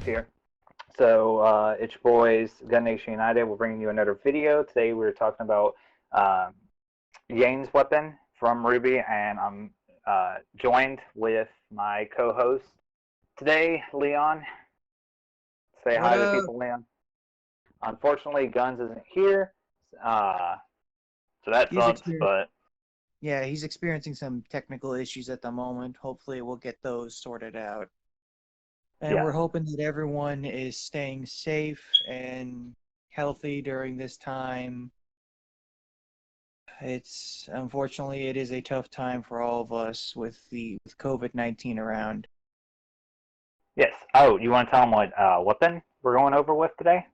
here. So it's your boys, Gun Nation United. We're bringing you another video. Today we're talking about Yang's weapon from RWBY, and I'm joined with my co-host today, Leon. Say What hi to up? people, Leon. Unfortunately, Guns isn't here, uh, so that He's sucks, exper but Yeah, he's experiencing some technical issues at the moment. Hopefully, we'll get those sorted out. And yeah. we're hoping that everyone is staying safe and healthy during this time. It's unfortunately it is a tough time for all of us with COVID-19 around. Yes. Oh, you want to tell them what weapon we're going over with today?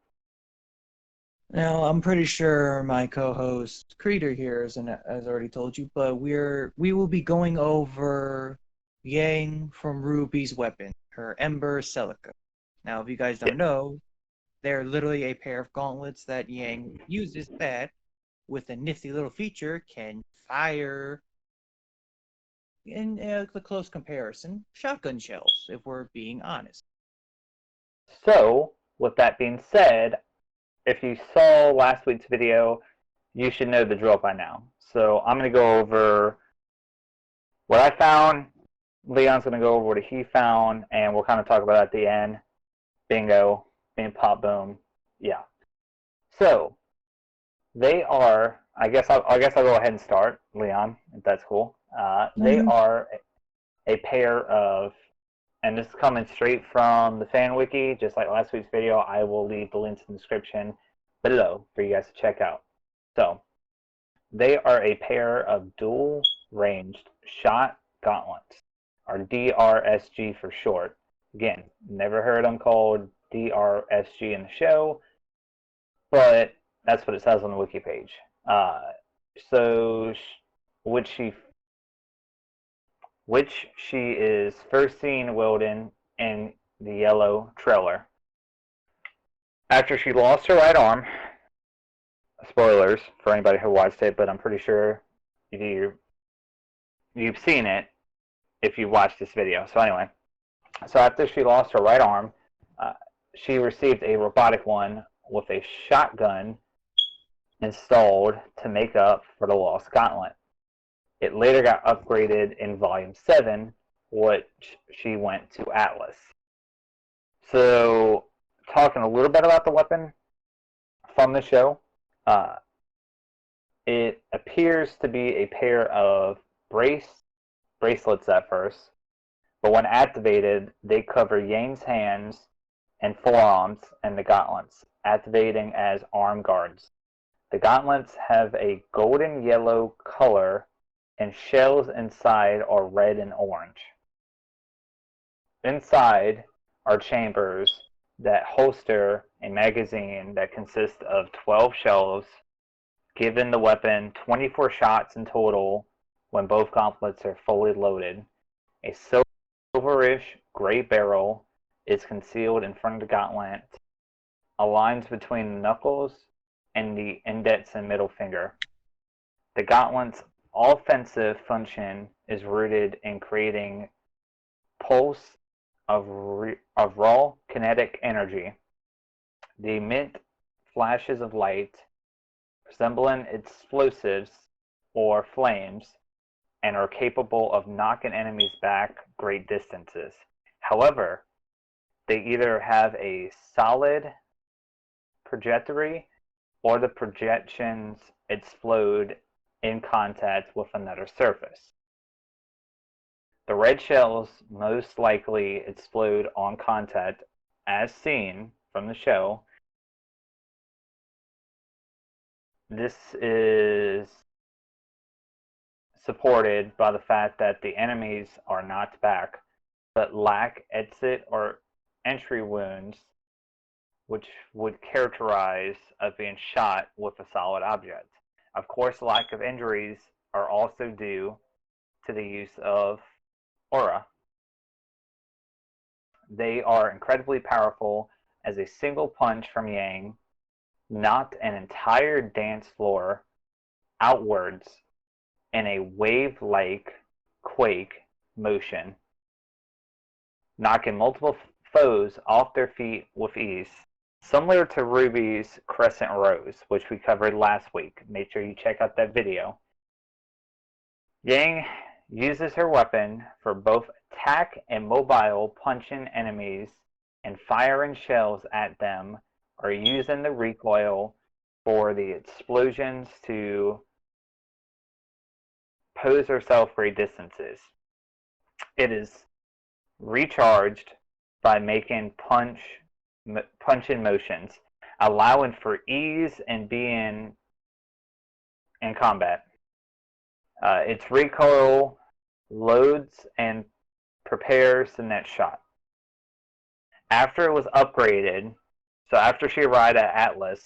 Now, I'm pretty sure my co-host Creeder here has already told you, but we will be going over Yang from Ruby's weapon, her Ember Celica. Now, if you guys Yes. don't know, they're literally a pair of gauntlets that Yang uses that, with a nifty little feature, can fire, in the close comparison, shotgun shells, if we're being honest. So, with that being said, if you saw last week's video, you should know the drill by now. So I'm going to go over what I found. Leon's going to go over what he found, and we'll kind of talk about it at the end. Bingo, being pop boom, yeah. So they are. I guess I'll go ahead and start, Leon, if that's cool. They Mhm. are a pair of, and this is coming straight from the fan wiki, just like last week's video. I will leave the links in the description below for you guys to check out. So they are a pair of dual ranged shot gauntlets, or DRSG for short. Again, never heard them called DRSG in the show, but that's what it says on the wiki page. So, which she is first seen wielding in the yellow trailer. After she lost her right arm, spoilers for anybody who watched it, but I'm pretty sure you've seen it if you watched this video. So anyway, so after she lost her right arm, uh, she received a robotic one with a shotgun installed to make up for the lost gauntlet. It later got upgraded in Volume 7, which she went to Atlas. So, talking a little bit about the weapon from the show, uh, it appears to be a pair of bracelets at first, but when activated, they cover Yang's hands and forearms and the gauntlets, activating as arm guards. The gauntlets have a golden yellow color, and shells inside are red and orange. Inside are chambers that holster a magazine that consists of 12 shells, giving the weapon 24 shots in total when both gauntlets are fully loaded. A silverish gray barrel is concealed in front of the gauntlet, aligns between the knuckles and the index and middle finger. The gauntlet's offensive function is rooted in creating pulse of raw kinetic energy. They emit flashes of light resembling explosives or flames, and are capable of knocking enemies back great distances. However, they either have a solid trajectory or the projections explode in contact with another surface. The red shells most likely explode on contact, as seen from the show. This is supported by the fact that the enemies are knocked back but lack exit or entry wounds, which would characterize of being shot with a solid object. Of course, lack of injuries are also due to the use of aura. They are incredibly powerful, as a single punch from Yang knocked an entire dance floor outwards in a wave-like quake motion, knocking multiple foes off their feet with ease, similar to RWBY's Crescent Rose, which we covered last week. Make sure you check out that video. Yang uses her weapon for both attack and mobile, punching enemies and firing shells at them, or using the recoil for the explosions to pose herself great distances. It is recharged by making punching motions, allowing for ease and being in combat. Its recoil loads and prepares the next shot. After it was upgraded, so after she arrived at Atlas,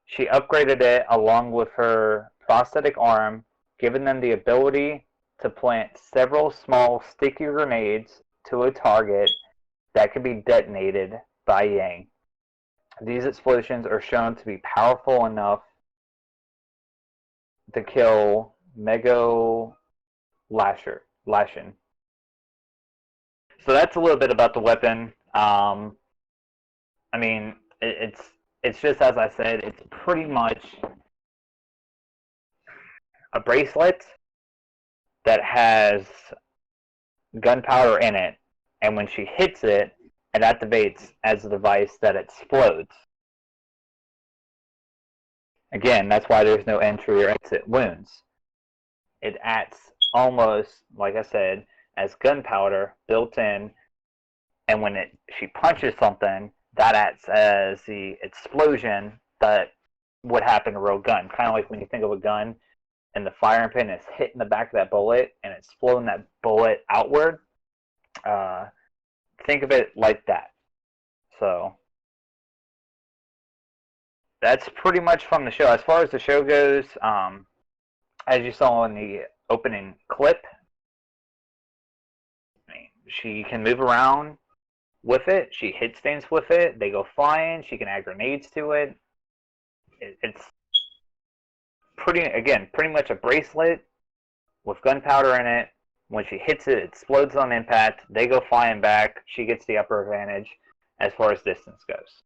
she upgraded it along with her prosthetic arm, giving them the ability to plant several small sticky grenades to a target that can be detonated by Yang. These explosions are shown to be powerful enough to kill Mego Lashin. So that's a little bit about the weapon. I mean, it's just as I said. It's pretty much a bracelet that has gunpowder in it, and when she hits it, it activates as a device that explodes. Again, that's why there's no entry or exit wounds. It acts almost, like I said, as gunpowder built in, and when she punches something, that acts as the explosion that would happen in a real gun. Kind of like when you think of a gun and the firing pin is hitting the back of that bullet and it's flowing that bullet outward. Think of it like that. So that's pretty much from the show. As far as the show goes, as you saw in the opening clip, she can move around with it. She hits things with it. They go flying. She can add grenades to it. It's pretty much a bracelet with gunpowder in it. When she hits it, it explodes on impact. They go flying back. She gets the upper advantage as far as distance goes.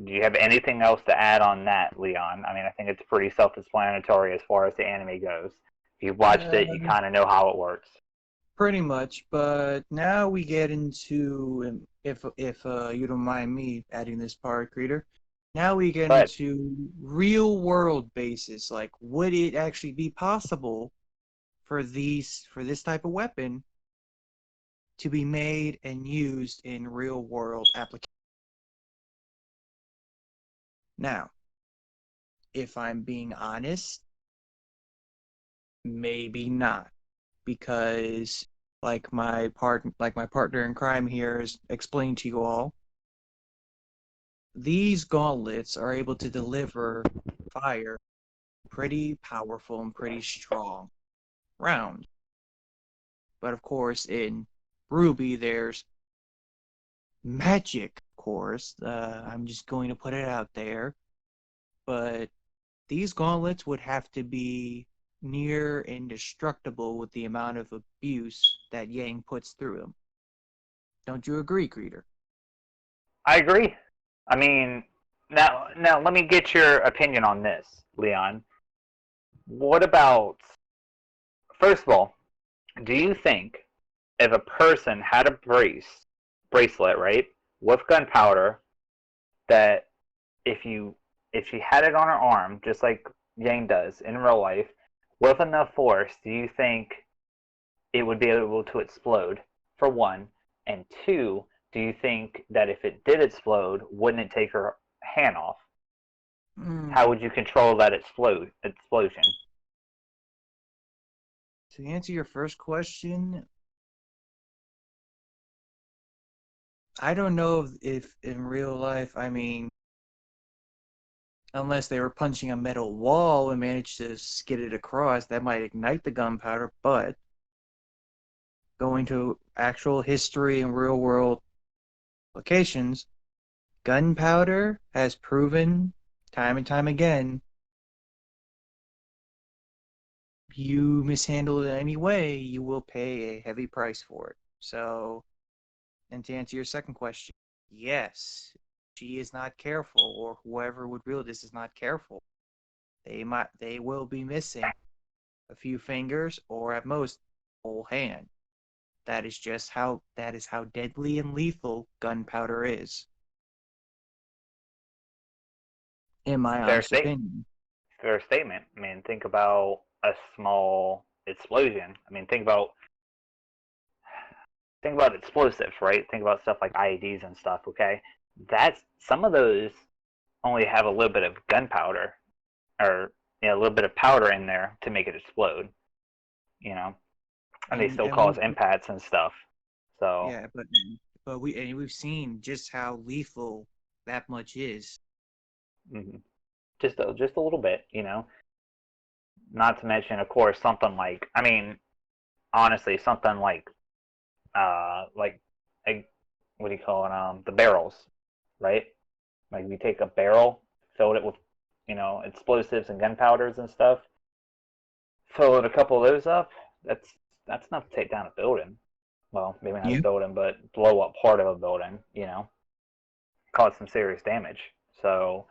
Do you have anything else to add on that, Leon? I mean, I think it's pretty self-explanatory as far as the anime goes. If you've watched it, you kind of know how it works. Pretty much, but now we get into, if you don't mind me adding this part, Creator, now we get into real world basis. Like, would it actually be possible for this type of weapon to be made and used in real world applications? Now, if I'm being honest, maybe not. Because like my partner in crime here has explained to you all, these gauntlets are able to deliver fire pretty powerful and pretty strong round. But of course in RWBY there's magic, of course. I'm just going to put it out there. But these gauntlets would have to be near indestructible with the amount of abuse that Yang puts through them. Don't you agree, Creator? I agree. I mean, now let me get your opinion on this, Leon. What about, first of all, do you think if a person had a bracelet, right, with gunpowder, that if she had it on her arm, just like Yang does in real life, with enough force, do you think it would be able to explode, for one? And two, do you think that if it did explode, wouldn't it take her hand off? How would you control that explosion? To answer your first question, I don't know if in real life, I mean, unless they were punching a metal wall and managed to skid it across, that might ignite the gunpowder, but going to actual history and real world locations, gunpowder has proven time and time again, you mishandle it in any way, you will pay a heavy price for it. So, And to answer your second question, yes, she is not careful, or whoever would wield this is not careful. They will be missing a few fingers, or at most, a whole hand. That is how deadly and lethal gunpowder is, in my Fair honest state, opinion. fair statement. I mean, think about a small explosion. I mean, think about explosives, right? Think about stuff like IEDs and stuff. Okay, that's some of those only have a little bit of gunpowder or a little bit of powder in there to make it explode. You know, and they And still and we cause impacts and stuff. So yeah, but we've seen just how lethal that much is. mhm. Just a little bit. Not to mention, of course, something like I mean, honestly, something like like what do you call it? The barrels, right? Like we take a barrel, fill it with explosives and gunpowders and stuff, fill it a couple of those up. That's enough to take down a building. Well, maybe not a You building, but blow up part of a building. Cause some serious damage. So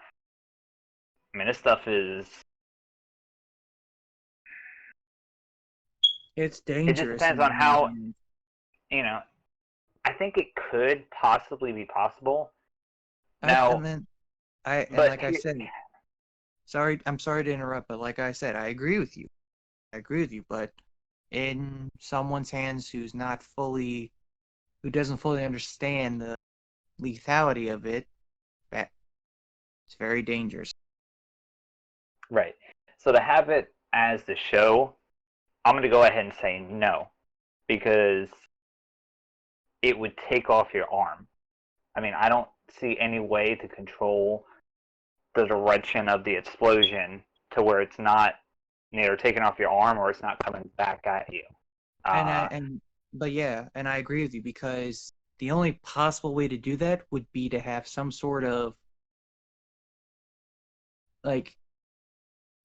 I mean, this stuff is. It's It just dangerous depends in on my how opinion. you know. I think it could possibly be possible. I Now, mean, but like I said, I'm sorry to interrupt, but like I said, I agree with you. I agree with you, but in someone's hands who doesn't fully understand the lethality of it, that it's very dangerous. right. So to have it as the show, I'm going to go ahead and say no because it would take off your arm. I mean, I don't see any way to control the direction of the explosion to where it's not either taking off your arm or it's not coming back at you. And I Uh, and but yeah, and I agree with you because the only possible way to do that would be to have like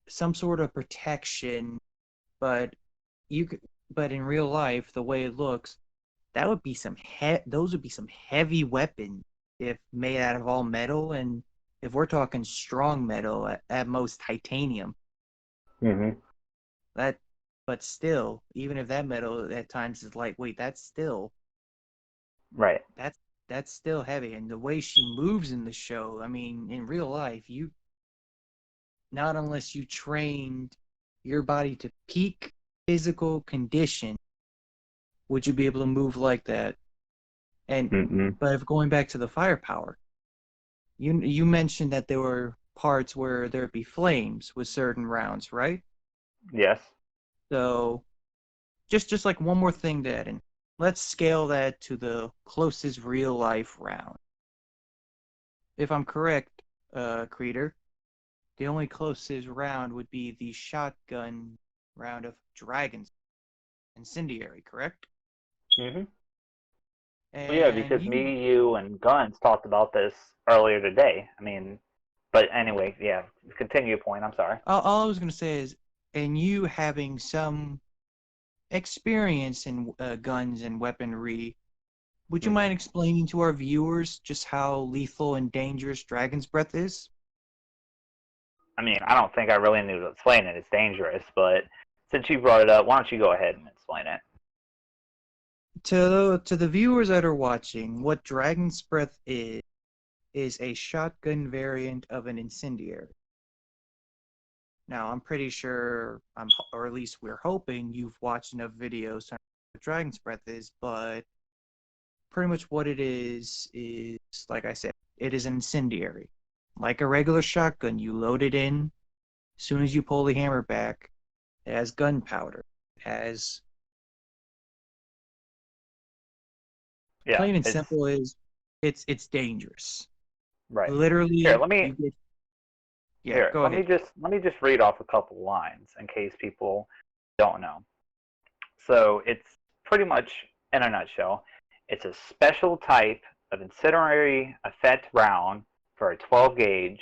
some sort of protection, but you could, but in real life, the way it looks, that would be those would be some heavy weapons if made out of all metal, and if we're talking strong metal, at most titanium. mm-hmm. That, but still, even if that metal at times is lightweight, Right. that's that's still heavy. And the way she moves in the show, I mean, in real life, you not unless you trained your body to peak physical condition, would you be able to move like that. And Mm-hmm. but if going back to the firepower, you mentioned that there were parts where there'd be flames with certain rounds, right? Yes. So just like one more thing to add in. Let's scale that to the closest real life round. If I'm correct, Creator, the only closest round would be the shotgun round of Dragon's Incendiary, correct? Mm-hmm. Well, yeah, And because me, you, and Guns talked about this earlier today. I mean, but anyway, yeah. Continue your point. I'm sorry. all I was gonna say is, and you having some experience in guns and weaponry, would you Mm-hmm. mind explaining to our viewers just how lethal and dangerous Dragon's Breath is? I mean, I don't think I really need to explain it. It's dangerous, but since you brought it up, why don't you go ahead and explain it? To the viewers that are watching, what Dragon's Breath is a shotgun variant of an incendiary. Now, I'm pretty sure, or at least we're hoping you've watched enough videos to know what Dragon's Breath is, but pretty much what it is, like I said, it is an incendiary. Like a regular shotgun, you load it in. As soon as you pull the hammer back, it has gunpowder. It has, Yeah, plain and it's simple, is it's dangerous. right. Here, Literally, let me you get, yeah, here. go Let me ahead. just read off a couple lines in case people don't know. So it's pretty much in a nutshell. It's a special type of incendiary effect round for a 12 gauge,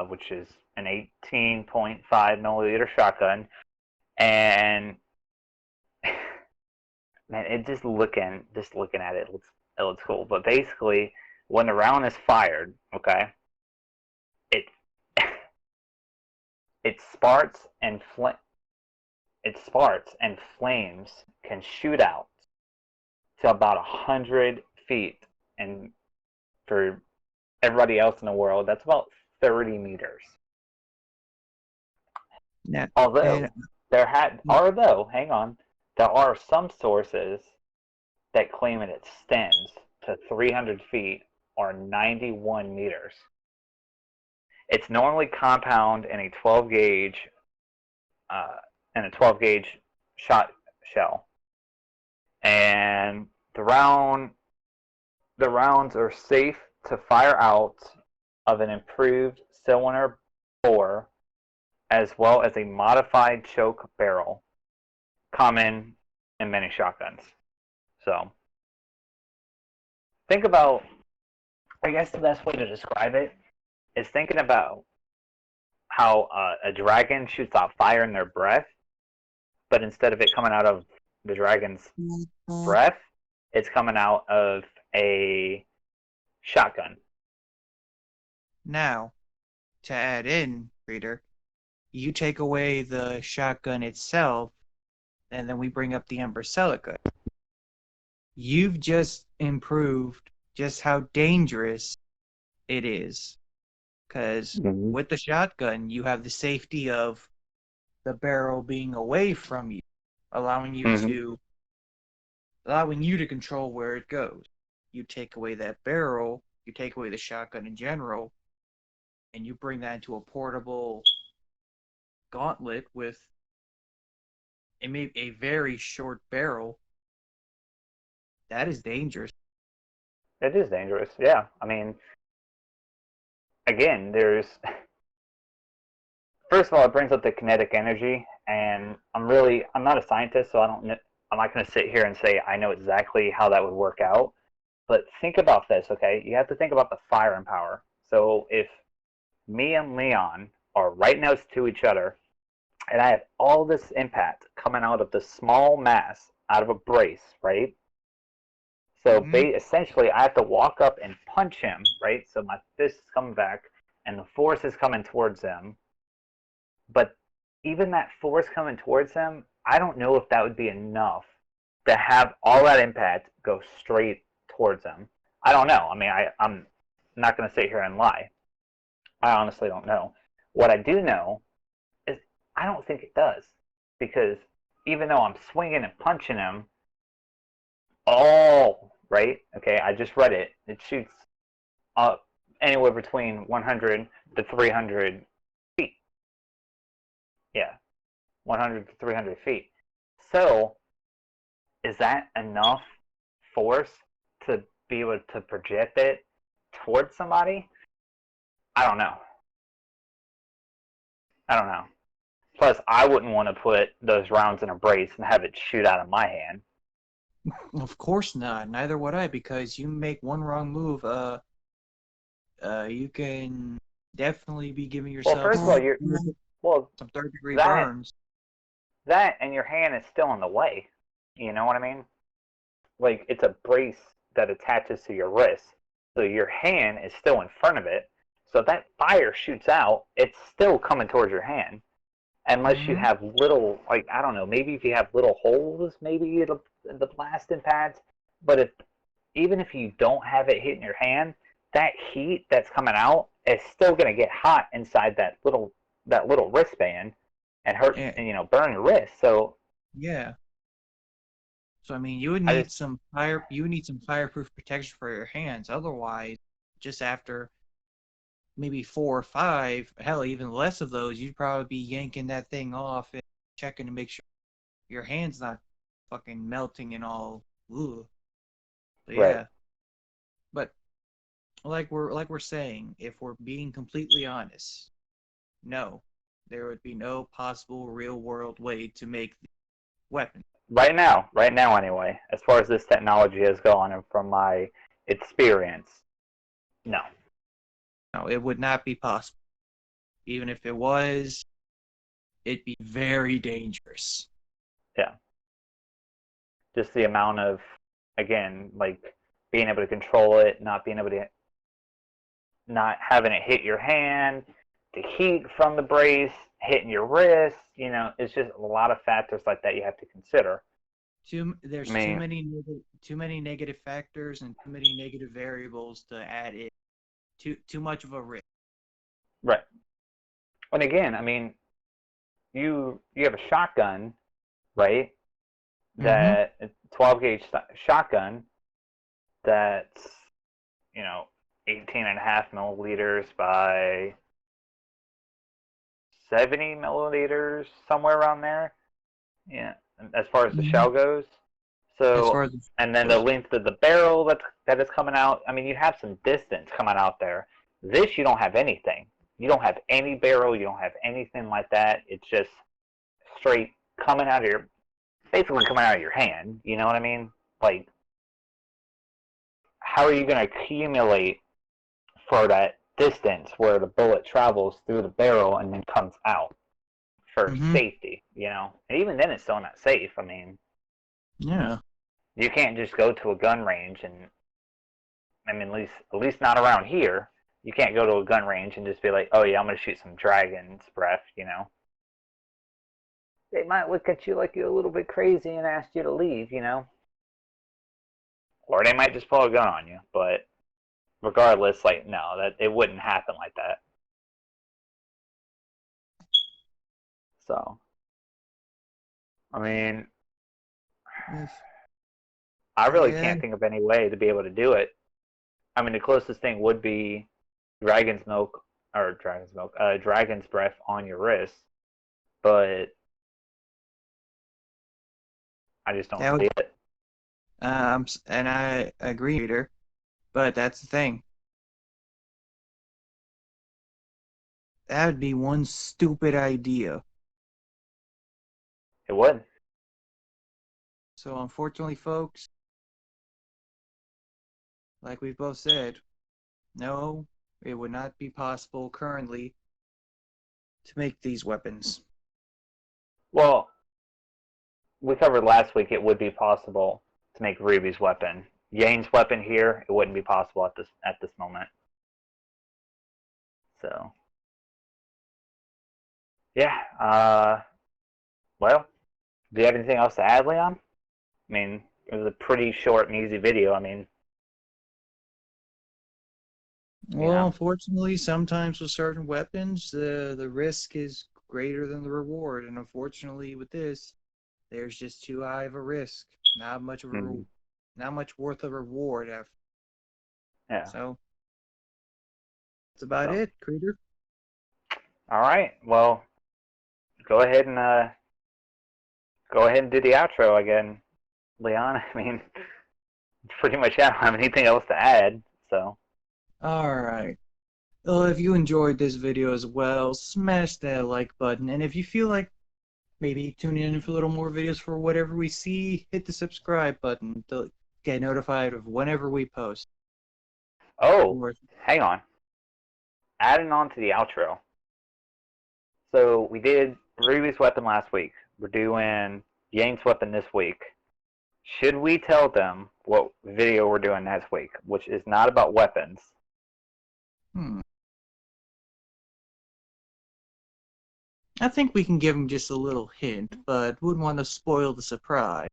which is an 18.5 milliliter shotgun, and man, it just looking at it looks cool. But basically, when the round is fired, okay, it it sparks and flames can shoot out to about 100 feet, and for everybody else in the world, that's about 30 meters. Now, and Although hang on, there are some sources that claim it extends to 300 feet or 91 meters. It's normally compound in a 12 gauge uh, shot shell, and the rounds are safe to fire out of an improved cylinder bore as well as a modified choke barrel, common in many shotguns. So think about, I guess the best way to describe it is thinking about how a dragon shoots out fire in their breath, but instead of it coming out of the dragon's breath, it's coming out of a shotgun. now, to add in, reader, you take away the shotgun itself, and then we bring up the Ember Celica. You've just improved just how dangerous it is. Because with the shotgun, you have the safety of the barrel being away from you, allowing you to control where it goes. You take away that barrel, you take away the shotgun in general, and you bring that into a portable gauntlet with a very short barrel. That is dangerous. It is dangerous, yeah. I mean, again, first of all, it brings up the kinetic energy, and I'm not a scientist, so I'm not going to sit here and say I know exactly how that would work out. But think about this, okay? You have to think about the firing power. So if me and Leon are right next to each other, and I have all this impact coming out of the small mass out of a brace, right? So essentially, I have to walk up and punch him, right? So my fist is coming back, and the force is coming towards him. But even that force coming towards him, I don't know if that would be enough to have all that impact go straight towards him. I don't know. I mean, I'm not going to sit here and lie. I honestly don't know. What I do know is I don't think it does, because even though I'm swinging and punching him, right? Okay, I just read it. It shoots up anywhere between 100 to 300 feet. Yeah, 100 to 300 feet. So, is that enough force to be able to project it towards somebody? I don't know. Plus, I wouldn't want to put those rounds in a brace and have it shoot out of my hand. Of course not. Neither would I, because you make one wrong move, you can definitely be giving yourself Well, first of all, some third-degree burns. That and your hand is still in the way. You know what I mean? Like, it's a brace that attaches to your wrist, so your hand is still in front of it. So if that fire shoots out, it's still coming towards your hand. Unless you have little, like, I don't know, maybe if you have little holes, maybe the blasting pads. But even if you don't have it hitting your hand, that heat that's coming out is still going to get hot inside that little wristband and hurt, and burn your wrist. So yeah. So I mean, you would need some fireproof protection for your hands. Otherwise, just after maybe 4 or 5, hell, even less of those, you'd probably be yanking that thing off and checking to make sure your hand's not fucking melting and all. Ugh. But yeah. Right. But like we're saying, if we're being completely honest, no, there would be no possible real world way to make the weapon. Right now anyway, as far as this technology has gone and from my experience, no. No, it would not be possible. Even if it was, it'd be very dangerous. Yeah. just the amount of, again, like being able to control it, not being able to, not having it hit your hand, the heat from the brace hitting your wrist. It's just a lot of factors like that you have to consider. There's I mean, too many negative factors and too many negative variables to add in. Too much of a risk. right. And again, I mean, you have a shotgun, right? Mm-hmm. That 12 gauge shotgun that's 18 and a half milliliters by 70 milliliters, somewhere around there. Yeah, as far as the Mm-hmm. shell goes. As So, far as and then the length of the barrel that is coming out. I mean, you have some distance coming out there. This, you don't have anything. You don't have any barrel. You don't have anything like that. It's just straight coming out of basically coming out of your hand. You know what I mean? Like, how are you going to accumulate for that distance where the bullet travels through the barrel and then comes out for Mm-hmm. safety? And even then, it's still not safe. I mean, Yeah. you can't just go to a gun range and, I mean, at least not around here. You can't go to a gun range and just be like, oh yeah, I'm gonna shoot some dragon's breath. They might look at you like you're a little bit crazy and ask you to leave. Or they might just pull a gun on you. But regardless, like, no, that it wouldn't happen like that. So, I mean, I really Yeah. can't think of any way to be able to do it. I mean, the closest thing would be dragon's milk or dragon's breath on your wrist, but I just don't That see would. it. And I agree, Peter. But that's the thing. That would be one stupid idea. It would. So unfortunately, folks, like we both said, no, it would not be possible currently to make these weapons. Well, we covered last week it would be possible to make RWBY's weapon. Yang's weapon here, it wouldn't be possible at this moment. So, yeah. Well, do you have anything else to add, Leon? I mean, it was a pretty short and easy video. I mean, you Well, know. unfortunately, sometimes with certain weapons, the risk is greater than the reward, and unfortunately, with this, there's just too high of a risk. Not much of a, Mhm. not much worth a reward after. Yeah. So that's about So, it, Creeter. all right. Well, go ahead and do the outro again, Leon. I mean, pretty much I don't have anything else to add. So, All right. Well, if you enjoyed this video as well, smash that like button, and if you feel like maybe tuning in for a little more videos for whatever we see, hit the subscribe button to get notified of whenever we post. oh, hang on. Adding on to the outro. So we did RWBY's weapon last week. We're doing Yang's weapon this week. Should we tell them what video we're doing next week, which is not about weapons? I think we can give them just a little hint, but wouldn't want to spoil the surprise.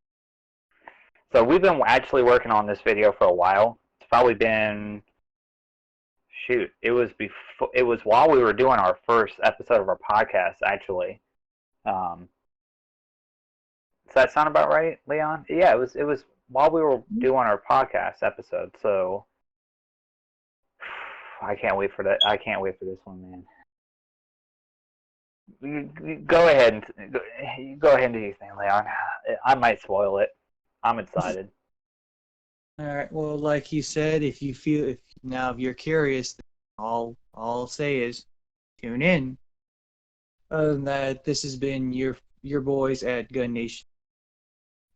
So we've been actually working on this video for a while. It's probably been, shoot, it was while we were doing our first episode of our podcast, actually. Does that sound about right, Leon? Yeah, it was while we were doing our podcast episode. So I can't wait for that. I can't wait for this one, man. Go ahead and do your thing, Leon. I might spoil it. I'm excited. All right. Well, like you said, if you're curious, all I'll say is tune in. Other than that, this has been your boys at Gun Nation.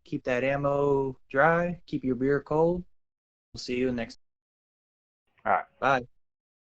Keep that ammo dry. Keep your beer cold. We'll see you next. All right. Bye.